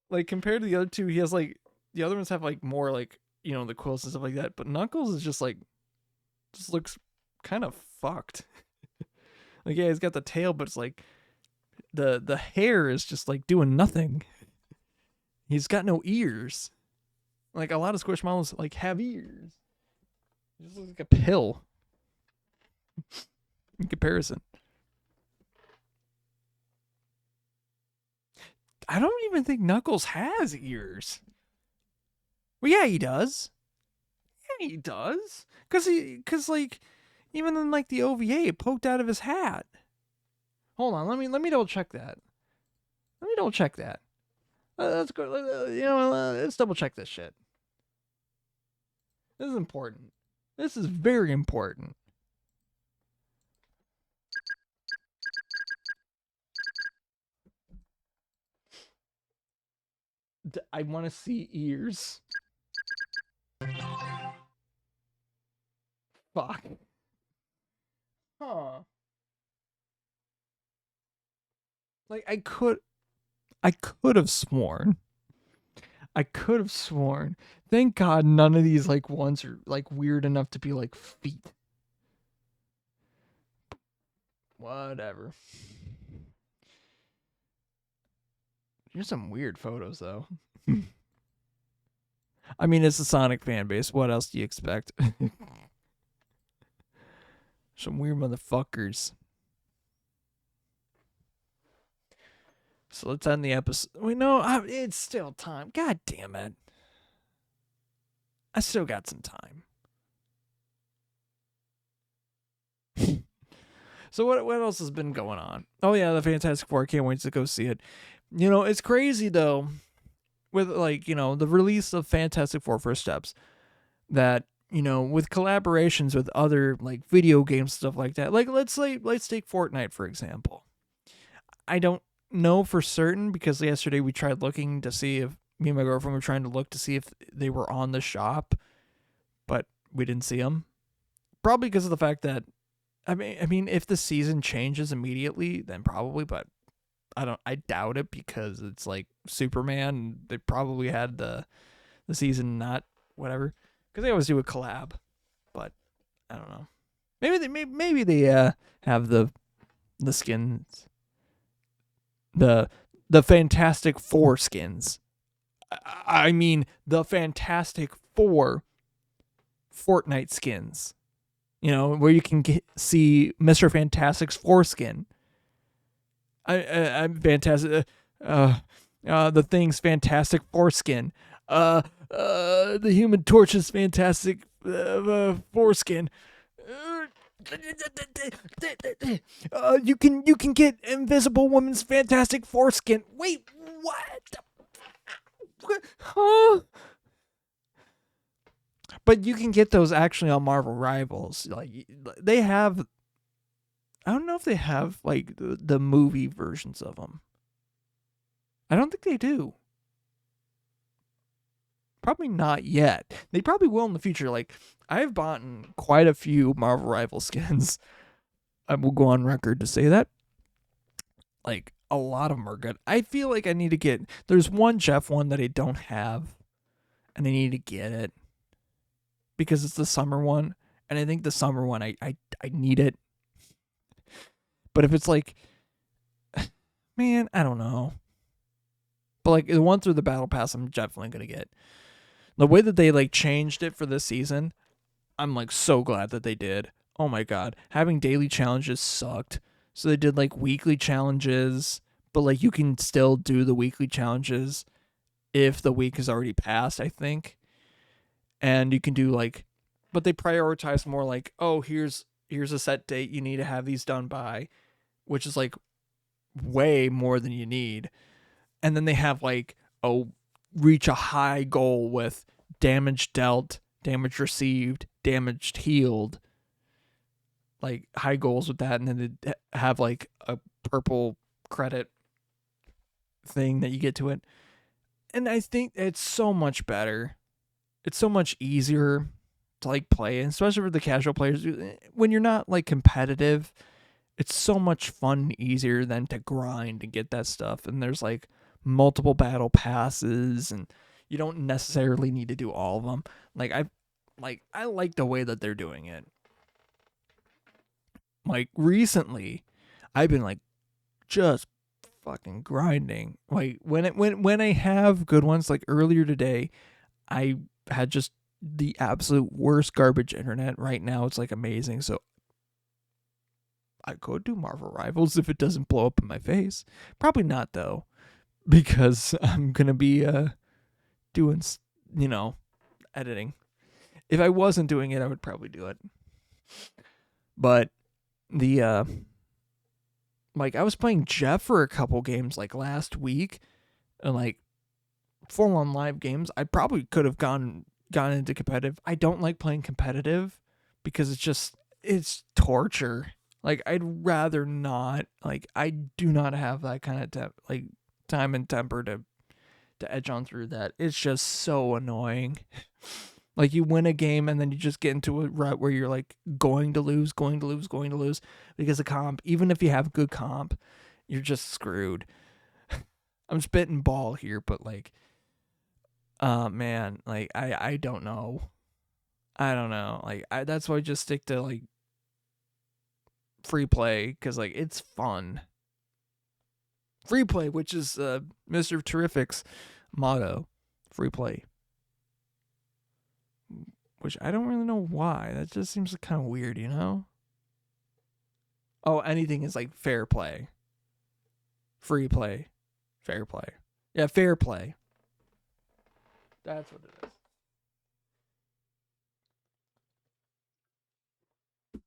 Like, compared to the other two, he has, like... The other ones have, like, more, like, you know, the quills and stuff like that. But Knuckles is just, like... Just looks kind of fucked. Like, yeah, he's got the tail, but it's, like... The hair is just, like, doing nothing. He's got no ears. Like, a lot of Squishmallows, like, have ears. It just looks like a pill. In comparison. I don't even think Knuckles has ears. Well, yeah, he does. Yeah, he does. Cause like, even in like the OVA, it poked out of his hat. Hold on, let me double check that. Let's go. Let's double check this shit. This is important. This is very important. I want to see ears. Fuck. Huh. Like I could have sworn. Thank God none of these like ones are like weird enough to be like feet. Whatever. Here's some weird photos though. I mean, it's a Sonic fan base. What else do you expect? Some weird motherfuckers. So let's end the episode. Wait, no, it's still time. God damn it. I still got some time. So what else has been going on? Oh yeah, the Fantastic Four. I can't wait to go see it. You know, it's crazy though, with like, you know, the release of Fantastic Four First Steps, that, you know, with collaborations with other like video games, stuff like that. Like let's take Fortnite for example. I don't know for certain because yesterday we tried looking to see if me and my girlfriend were trying to look to see if they were on the shop, but we didn't see them. Probably because of the fact that I mean, if the season changes immediately, then probably, but I doubt it because it's like Superman. They probably had the season not whatever because they always do a collab, but I don't know. Maybe they have the skins, the Fantastic Four skins. I mean the Fantastic Four Fortnite skins. You know, where you can see Mr. Fantastic's foreskin. I'm fantastic. The Thing's fantastic foreskin. The Human Torch's fantastic foreskin. You can get Invisible Woman's fantastic foreskin. Wait, what? Huh? But you can get those actually on Marvel Rivals. Like they have, I don't know if they have like the movie versions of them. I don't think they do. Probably not yet. They probably will in the future. Like I've bought quite a few Marvel Rival skins. I will go on record to say that. Like a lot of them are good. I feel like I need to get. There's one Jeff one that I don't have, and I need to get it because it's the summer one, and I think the summer one I need it. But if it's like, man, I don't know. But like the one through the battle pass, I'm definitely gonna get. The way that they like changed it for this season, I'm like so glad that they did. Oh my god, having daily challenges sucked. So they did like weekly challenges, but like you can still do the weekly challenges if the week has already passed, I think. And you can do like, but they prioritize more like, oh, here's a set date you need to have these done by, which is like way more than you need. And then they have like, oh, reach a high goal with damage dealt, damage received, damage healed. Like high goals with that, and then they have like a purple credit thing that you get to it. And I think it's so much better. It's so much easier to like play, and especially for the casual players. When you're not like competitive, it's so much fun and easier than to grind and get that stuff. And there's like multiple battle passes, and you don't necessarily need to do all of them. I like the way that they're doing it. Like recently, I've been like just fucking grinding. Like when I have good ones, like earlier today, I had just the absolute worst garbage internet. Right now it's like amazing. So I could do Marvel Rivals if it doesn't blow up in my face. Probably not though, because I'm gonna be doing editing. If I wasn't doing it, I would probably do it. But the like I was playing Jeff for a couple games like last week, and like full on live games. I probably could have gone into competitive. I don't like playing competitive because it's torture. Like I'd rather not. Like I do not have that kind of time and temper to edge on through that. It's just so annoying. Like you win a game and then you just get into a rut where you're like going to lose because of comp. Even if you have good comp, you're just screwed. I'm spitting ball here, but like, man, like I don't know. I don't know. Like that's why I just stick to like free play because like it's fun. Free play, which is Mr. Terrific's motto, free play. Which I don't really know why. That just seems kind of weird, you know? Oh, anything is like fair play. Free play. Fair play. Yeah, fair play. That's what it is.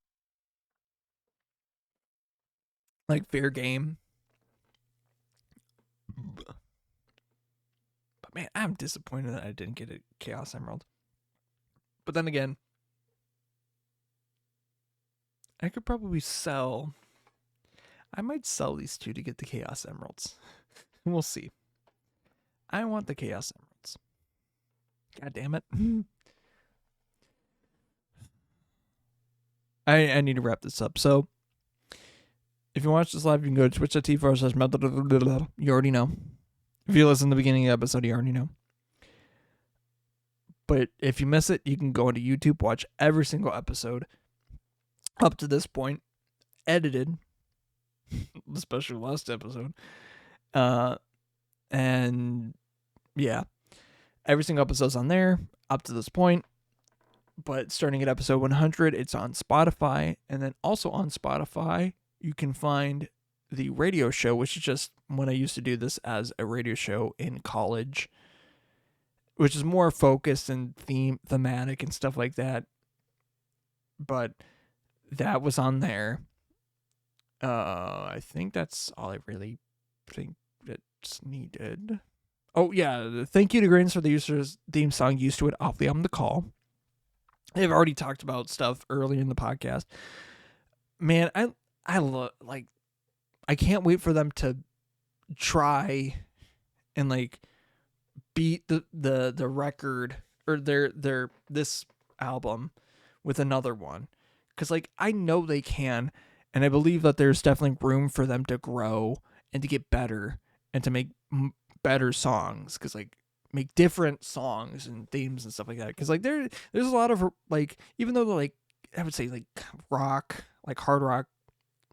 Like fair game. But man, I'm disappointed that I didn't get a Chaos Emerald. But then again, I could probably sell. I might sell these two to get the Chaos Emeralds. We'll see. I want the Chaos Emeralds. God damn it. I need to wrap this up. So, if you watch this live, you can go to twitch.tv/. You already know. If you listen to the beginning of the episode, you already know. But if you miss it, you can go into YouTube, watch every single episode up to this point, edited, especially last episode. And yeah, every single episode's on there up to this point. But starting at episode 100, it's on Spotify. And then also on Spotify, you can find the radio show, which is just when I used to do this as a radio show in college, which is more focused and thematic and stuff like that. But that was on there. I think that's all I really think that's needed. Oh yeah, thank you to Grains for the user's theme song used to it off the album The Call. They've already talked about stuff earlier in the podcast. Man, I love, like, I can't wait for them to try and like beat the record or their this album with another one, because like I know they can, and I believe that there's definitely room for them to grow and to get better and to make better songs, because like make different songs and themes and stuff like that, because like there's a lot of like, even though like I would say like rock, like hard rock,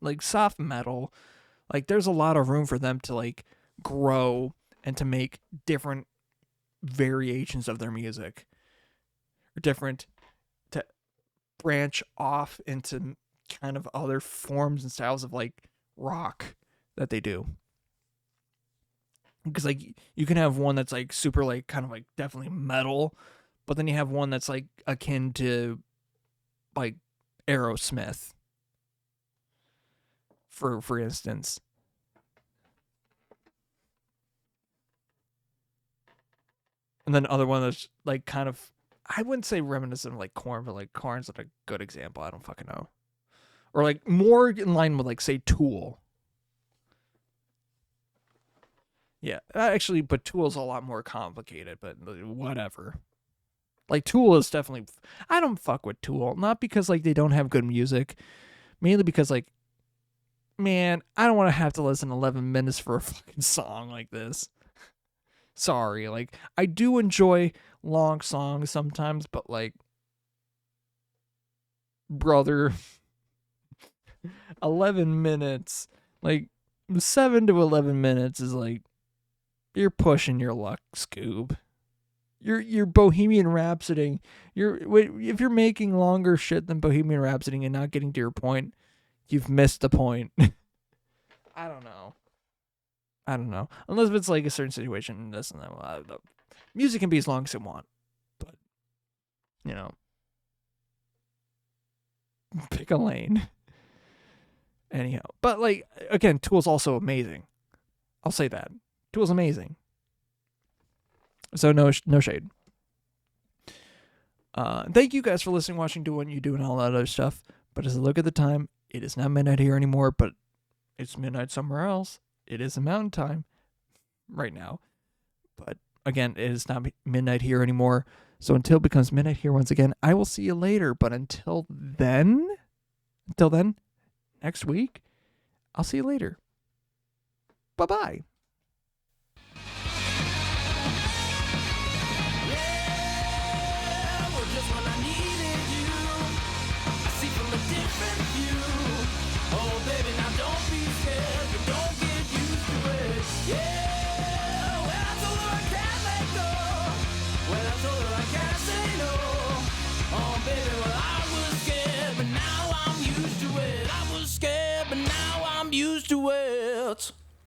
like soft metal, like there's a lot of room for them to like grow and to make different variations of their music, or different, to branch off into kind of other forms and styles of like rock that they do. Because like you can have one that's like super like kind of like definitely metal, but then you have one that's like akin to like Aerosmith, for instance. And then other one that's like kind of, I wouldn't say reminiscent of like Korn, but like Korn's like a good example. I don't fucking know. Or like more in line with like say Tool. Yeah, actually, but Tool's a lot more complicated, but whatever. Like Tool is definitely, I don't fuck with Tool, not because like they don't have good music, mainly because like, man, I don't want to have to listen 11 minutes for a fucking song like this. Sorry, like I do enjoy long songs sometimes, but like, brother, 11 minutes, like 7 to 11 minutes is like, you're pushing your luck, Scoob. You're Bohemian Rhapsody. If you're making longer shit than Bohemian Rhapsody and not getting to your point, you've missed the point. I don't know. Unless if it's like a certain situation, this and that. I don't know. Music can be as long as it want, but you know, pick a lane. Anyhow, but like again, Tool's also amazing. I'll say that. Tool's amazing. So no shade. Thank you guys for listening, watching, doing what you do, and all that other stuff. But as I look at the time, it is not midnight here anymore, but it's midnight somewhere else. It is a mountain time right now. But again, it is not midnight here anymore. So until it becomes midnight here once again, I will see you later. But until then, next week, I'll see you later. Bye-bye.